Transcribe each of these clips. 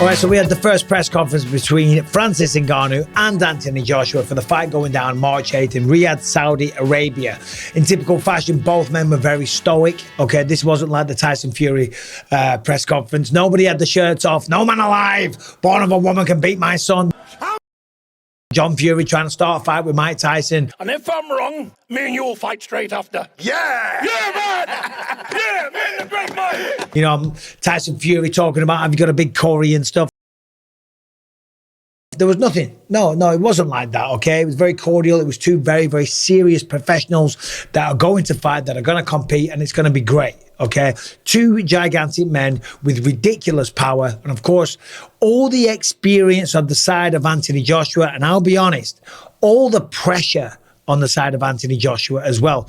All right, so we had the first press conference between Francis Ngannou and Anthony Joshua for the fight going down March 8th in Riyadh, Saudi Arabia. In typical fashion, both men were very stoic. Okay, this wasn't like the Tyson Fury press conference. Nobody had the shirts off. No man alive, born of a woman, can beat my son. John Fury trying to start a fight with Mike Tyson. And if I'm wrong, me and you'll fight straight after. Yeah! Yeah, man! Yeah, man, the great man! You know, Tyson Fury talking about, have you got a big Corey and stuff? There was nothing. No, it wasn't like that, okay? It was very cordial. It was two very, very serious professionals that are going to fight, that are going to compete, and it's going to be great, okay? Two gigantic men with ridiculous power, and of course, all the experience on the side of Anthony Joshua, and I'll be honest, all the pressure on the side of Anthony Joshua as well.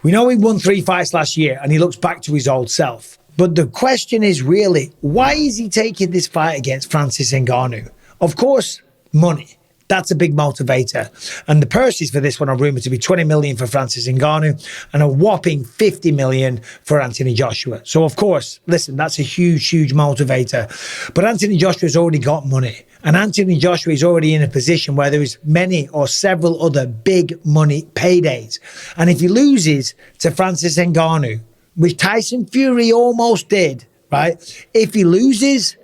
We know he won 3 fights last year, and he looks back to his old self. But the question is really, why is he taking this fight against Francis Ngannou? Of course, money. That's a big motivator. And the purses for this one are rumoured to be 20 million for Francis Ngannou and a whopping 50 million for Anthony Joshua. So, of course, listen, that's a huge, huge motivator. But Anthony Joshua's already got money. And Anthony Joshua is already in a position where there is many or several other big money paydays. And if he loses to Francis Ngannou, which Tyson Fury almost did, right? If he loses,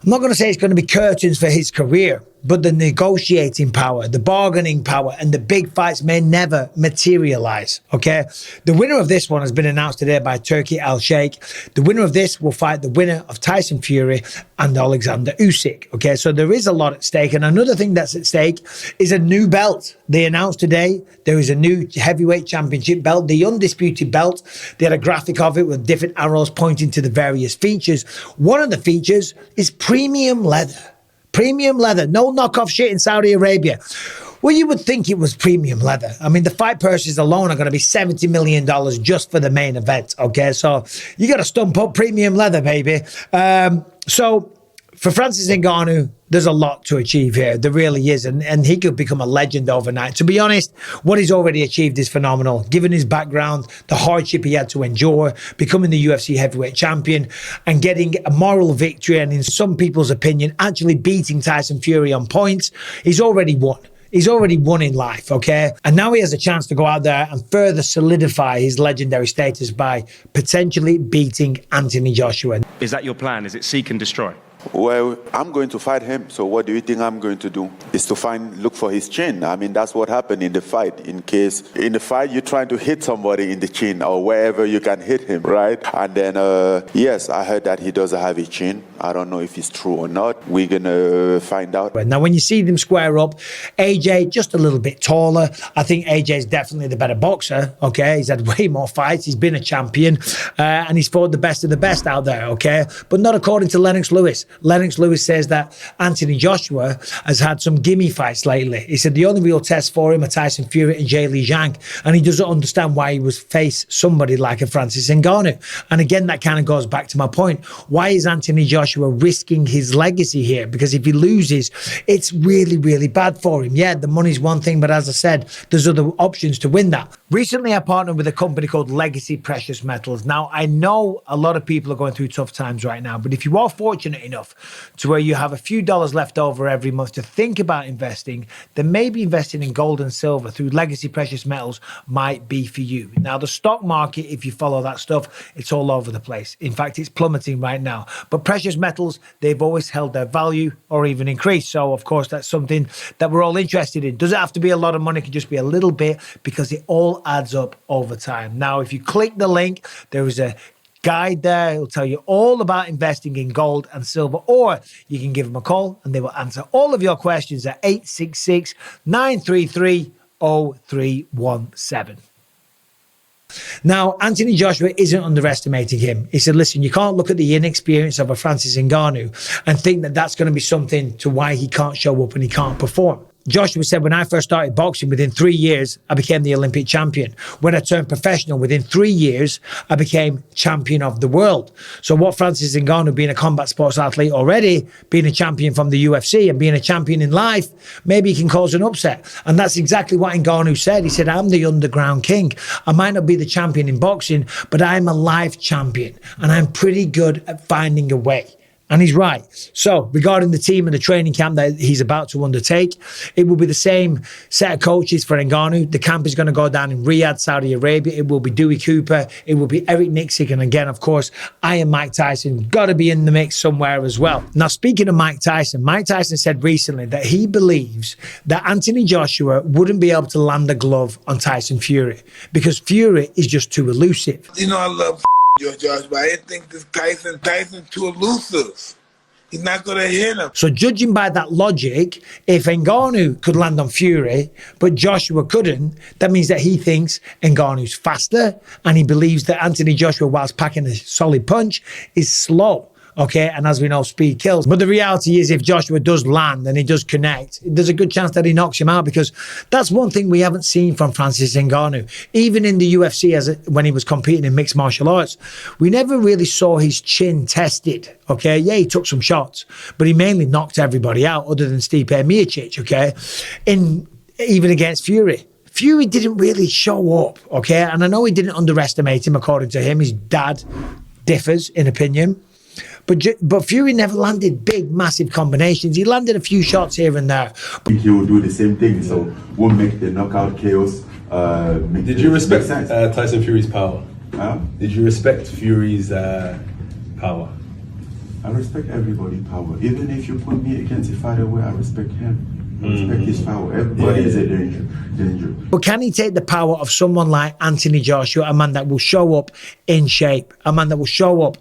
I'm not going to say it's going to be curtains for his career, but the negotiating power, the bargaining power, and the big fights may never materialize, okay? The winner of this one has been announced today by Turki Al-Sheikh. The winner of this will fight the winner of Tyson Fury and Alexander Usyk, okay? So there is a lot at stake. And another thing that's at stake is a new belt. They announced today there is a new heavyweight championship belt, the undisputed belt. They had a graphic of it with different arrows pointing to the various features. One of the features is premium leather. Premium leather, no knockoff shit in Saudi Arabia. Well, you would think it was premium leather. I mean, the fight purses alone are going to be $70 million just for the main event, okay? So you got to stump up premium leather, baby. So for Francis Ngannou, there's a lot to achieve here. There really is. And he could become a legend overnight. To be honest, what he's already achieved is phenomenal. Given his background, the hardship he had to endure, becoming the UFC heavyweight champion, and getting a moral victory, and in some people's opinion, actually beating Tyson Fury on points, he's already won. He's already won in life, okay? And now he has a chance to go out there and further solidify his legendary status by potentially beating Anthony Joshua. Is that your plan? Is it seek and destroy? Well, I'm going to fight him, so what do you think I'm going to do? Is to look for his chin. I mean, that's what happened in the fight. In the fight, you're trying to hit somebody in the chin or wherever you can hit him, right? And then, yes, I heard that he doesn't have a chin. I don't know if it's true or not. We're going to find out. Now, when you see them square up, AJ just a little bit taller. I think AJ is definitely the better boxer, okay? He's had way more fights. He's been a champion, and he's fought the best of the best out there, okay? But not according to Lennox Lewis. Lennox Lewis says that Anthony Joshua has had some gimme fights lately. He said the only real test for him are Tyson Fury and Jay Lee Zhang, and he doesn't understand why he would face somebody like a Francis Ngannou. And again, that kind of goes back to my point. Why is Anthony Joshua risking his legacy here? Because if he loses, it's really, really bad for him. Yeah, the money's one thing, but as I said, there's other options to win that. Recently, I partnered with a company called Legacy Precious Metals. Now, I know a lot of people are going through tough times right now, but if you are fortunate enough to where you have a few dollars left over every month to think about investing, then maybe investing in gold and silver through Legacy Precious Metals might be for you. Now, the stock market, if you follow that stuff, it's all over the place. In fact, it's plummeting right now. But precious metals, they've always held their value or even increased. So, of course, that's something that we're all interested in. Does it have to be a lot of money? It can just be a little bit, because it all adds up over time. Now, if you click the link, there is a guide there. It'll tell you all about investing in gold and silver, or you can give them a call and they will answer all of your questions at 866-933-0317. Now, Anthony Joshua isn't underestimating him. He said, listen, you can't look at the inexperience of a Francis Ngannou and think that that's going to be something to why he can't show up and he can't perform. Joshua said, when I first started boxing, within 3 years, I became the Olympic champion. When I turned professional, within 3 years, I became champion of the world. So what Francis Ngannou, being a combat sports athlete already, being a champion from the UFC and being a champion in life, maybe he can cause an upset. And that's exactly what Ngannou said. He said, I'm the underground king. I might not be the champion in boxing, but I'm a life champion. And I'm pretty good at finding a way. And he's right. So regarding the team and the training camp that he's about to undertake, it will be the same set of coaches for Ngannou. The camp is going to go down in Riyadh, Saudi Arabia. It will be Dewey Cooper. It will be Eric Nixick. And again, of course, Iron Mike Tyson got to be in the mix somewhere as well. Now, speaking of Mike Tyson said recently that he believes that Anthony Joshua wouldn't be able to land a glove on Tyson Fury because Fury is just too elusive. You know, I love Josh, but I didn't think this Tyson too elusive. He's not going to hit him. So judging by that logic, if Ngannou could land on Fury, but Joshua couldn't, that means that he thinks Ngannou's faster, and he believes that Anthony Joshua, whilst packing a solid punch, is slow. Okay, and as we know, speed kills. But the reality is, if Joshua does land and he does connect, there's a good chance that he knocks him out, because that's one thing we haven't seen from Francis Ngannou. Even in the UFC, when he was competing in mixed martial arts, we never really saw his chin tested. Okay, yeah, he took some shots, but he mainly knocked everybody out other than Stipe Miocic. Okay, even against Fury. Fury didn't really show up. Okay, and I know he didn't underestimate him. According to him, his dad differs in opinion. But Fury never landed big, massive combinations. He landed a few shots here and there. I think he will do the same thing, so we'll make the knockout chaos. Did you respect Tyson Fury's power? Huh? Did you respect Fury's power? I respect everybody's power. Even if you put me against a fighter where I respect him. I respect his power. Everybody is a danger. But can he take the power of someone like Anthony Joshua, a man that will show up in shape, a man that will show up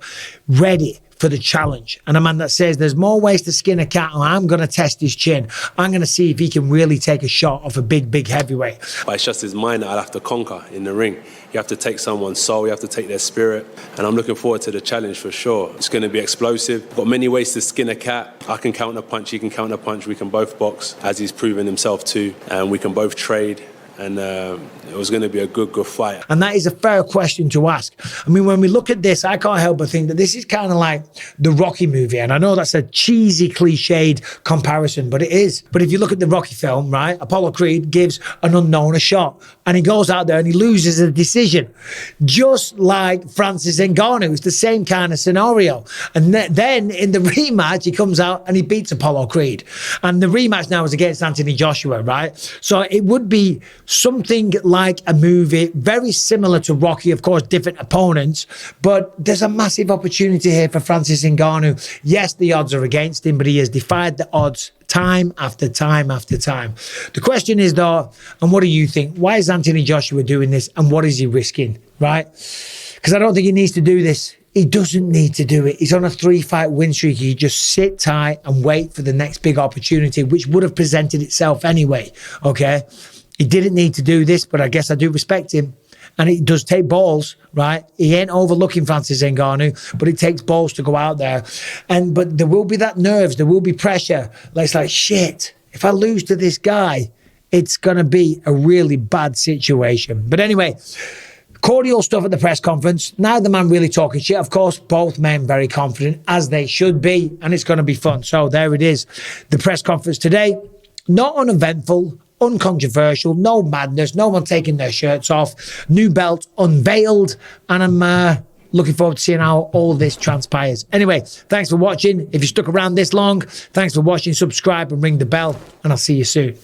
ready for the challenge, and a man that says there's more ways to skin a cat, and I'm going to test his chin. I'm going to see if he can really take a shot off a big heavyweight. But it's just his mind that I'll have to conquer in the ring. You have to take someone's soul, you have to take their spirit, and I'm looking forward to the challenge for sure. It's going to be explosive. Got many ways to skin a cat. I can counter punch, he can counter punch, we can both box, as he's proven himself too, and we can both trade. And it was going to be a good fight. And that is a fair question to ask. I mean, when we look at this, I can't help but think that this is kind of like the Rocky movie. And I know that's a cheesy, cliched comparison, but it is. But if you look at the Rocky film, right, Apollo Creed gives an unknown a shot. And he goes out there and he loses a decision. Just like Francis Ngannou. It's the same kind of scenario. And then in the rematch, he comes out and he beats Apollo Creed. And the rematch now is against Anthony Joshua, right? So it would be something like a movie, very similar to Rocky, of course, different opponents, but there's a massive opportunity here for Francis Ngannou. Yes, the odds are against him, but he has defied the odds time after time after time. The question is, though, and what do you think? Why is Anthony Joshua doing this, and what is he risking, right? Because I don't think he needs to do this. He doesn't need to do it. He's on a 3-fight win streak. He just sit tight and wait for the next big opportunity, which would have presented itself anyway, okay? He didn't need to do this, but I guess I do respect him. And it does take balls, right? He ain't overlooking Francis Ngannou, but it takes balls to go out there. But there will be that nerves, there will be pressure. It's like, shit, if I lose to this guy, it's going to be a really bad situation. But anyway, cordial stuff at the press conference. Now the man really talking shit. Of course, both men very confident, as they should be, and it's going to be fun. So there it is. The press conference today, not uneventful, uncontroversial, no madness, no one taking their shirts off, new belt unveiled, and I'm looking forward to seeing how all this transpires. Anyway, thanks for watching. If you stuck around this long, thanks for watching. Subscribe and ring the bell, and I'll see you soon.